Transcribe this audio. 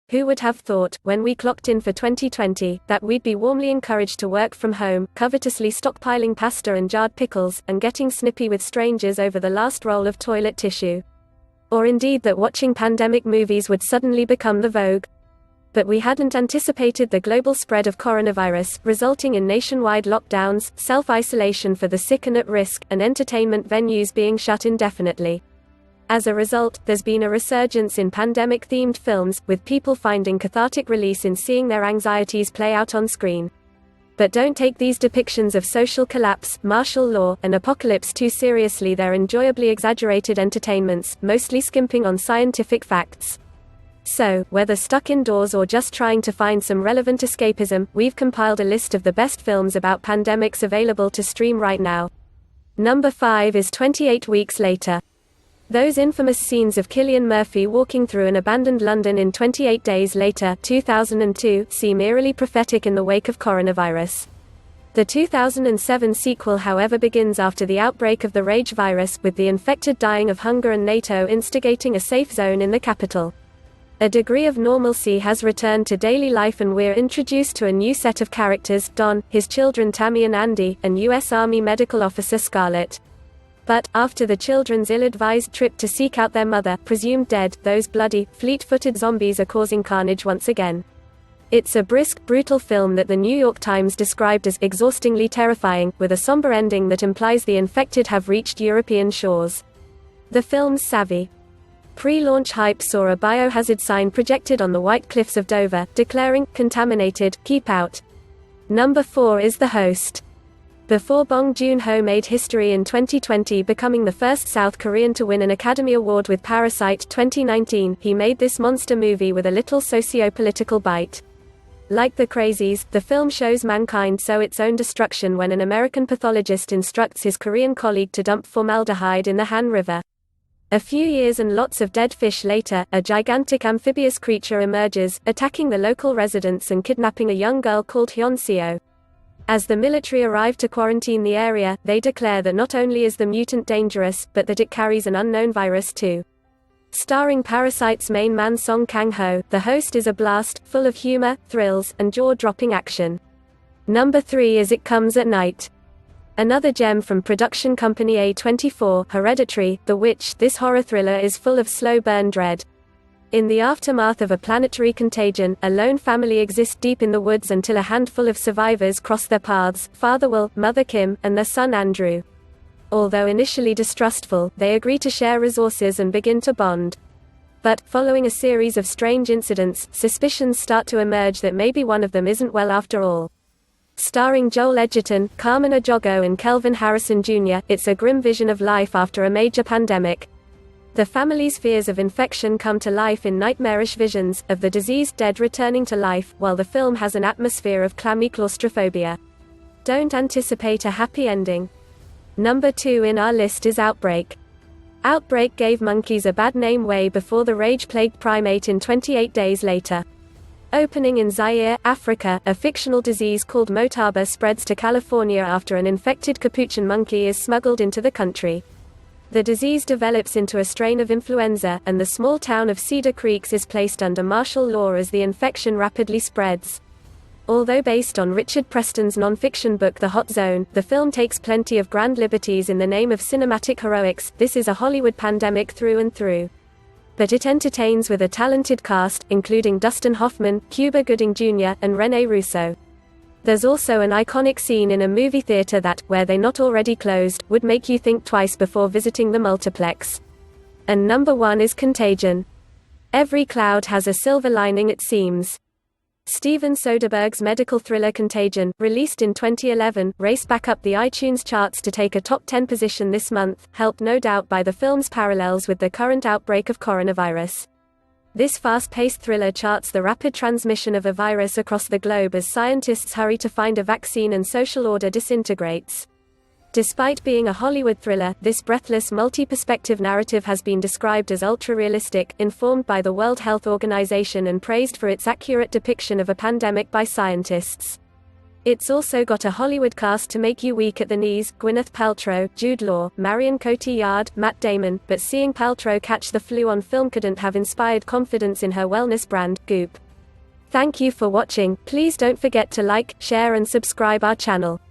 Who would have thought, when we clocked in for 2020, that we'd be warmly encouraged to work from home, covetously stockpiling pasta and jarred pickles, and getting snippy with strangers over the last roll of toilet tissue? Or indeed that watching pandemic movies would suddenly become the vogue? But we hadn't anticipated the global spread of coronavirus, resulting in nationwide lockdowns, self-isolation for the sick and at risk, and entertainment venues being shut indefinitely. As a result, there's been a resurgence in pandemic-themed films, with people finding cathartic release in seeing their anxieties play out on screen. But don't take these depictions of social collapse, martial law, and apocalypse too seriously. They're enjoyably exaggerated entertainments, mostly skimping on scientific facts. So, whether stuck indoors or just trying to find some relevant escapism, we've compiled a list of the best films about pandemics available to stream right now. Number 5 is 28 Weeks Later. Those infamous scenes of Cillian Murphy walking through an abandoned London in 28 Days Later, 2002, seem eerily prophetic in the wake of coronavirus. The 2007 sequel, however, begins after the outbreak of the rage virus, with the infected dying of hunger and NATO instigating a safe zone in the capital. A degree of normalcy has returned to daily life, and we're introduced to a new set of characters: Don, his children Tammy and Andy, and U.S. Army Medical Officer Scarlett. But, after the children's ill-advised trip to seek out their mother, presumed dead, those bloody, fleet-footed zombies are causing carnage once again. It's a brisk, brutal film that the New York Times described as exhaustingly terrifying, with a somber ending that implies the infected have reached European shores. The film's savvy pre-launch hype saw a biohazard sign projected on the white cliffs of Dover, declaring, "Contaminated, keep out." Number 4 is The Host. Before Bong Joon-ho made history in 2020, becoming the first South Korean to win an Academy Award with Parasite 2019, he made this monster movie with a little socio-political bite. Like The Crazies, the film shows mankind sow its own destruction when an American pathologist instructs his Korean colleague to dump formaldehyde in the Han River. A few years and lots of dead fish later, a gigantic amphibious creature emerges, attacking the local residents and kidnapping a young girl called Hyun-seo. As the military arrive to quarantine the area, they declare that not only is the mutant dangerous, but that it carries an unknown virus too. Starring Parasite's main man Song Kang-ho, The Host is a blast, full of humor, thrills, and jaw-dropping action. Number 3 is It Comes at Night. Another gem from production company A24, Hereditary, The Witch. This horror thriller is full of slow burn dread. In the aftermath of a planetary contagion, a lone family exists deep in the woods until a handful of survivors cross their paths: Father Will, Mother Kim, and their son Andrew. Although initially distrustful, they agree to share resources and begin to bond. But, following a series of strange incidents, suspicions start to emerge that maybe one of them isn't well after all. Starring Joel Edgerton, Carmen Ejogo and Kelvin Harrison Jr., it's a grim vision of life after a major pandemic. The family's fears of infection come to life in nightmarish visions, of the diseased dead returning to life, while the film has an atmosphere of clammy claustrophobia. Don't anticipate a happy ending. Number 2 in our list is Outbreak. Outbreak gave monkeys a bad name way before the rage-plagued primate in 28 Days Later. Opening in Zaire, Africa, a fictional disease called Motaba spreads to California after an infected capuchin monkey is smuggled into the country. The disease develops into a strain of influenza, and the small town of Cedar Creek is placed under martial law as the infection rapidly spreads. Although based on Richard Preston's non-fiction book The Hot Zone, the film takes plenty of grand liberties in the name of cinematic heroics. This is a Hollywood pandemic through and through. But it entertains with a talented cast, including Dustin Hoffman, Cuba Gooding Jr., and Rene Russo. There's also an iconic scene in a movie theater that, were they not already closed, would make you think twice before visiting the multiplex. And number 1 is Contagion. Every cloud has a silver lining, it seems. Steven Soderbergh's medical thriller Contagion, released in 2011, raced back up the iTunes charts to take a top 10 position this month, helped no doubt by the film's parallels with the current outbreak of coronavirus. This fast-paced thriller charts the rapid transmission of a virus across the globe as scientists hurry to find a vaccine and social order disintegrates. Despite being a Hollywood thriller, this breathless multi-perspective narrative has been described as ultra-realistic, informed by the World Health Organization, and praised for its accurate depiction of a pandemic by scientists. It's also got a Hollywood cast to make you weak at the knees: Gwyneth Paltrow, Jude Law, Marion Cotillard, Matt Damon. But seeing Paltrow catch the flu on film couldn't have inspired confidence in her wellness brand, Goop. Thank you for watching. Please don't forget to like, share and subscribe our channel.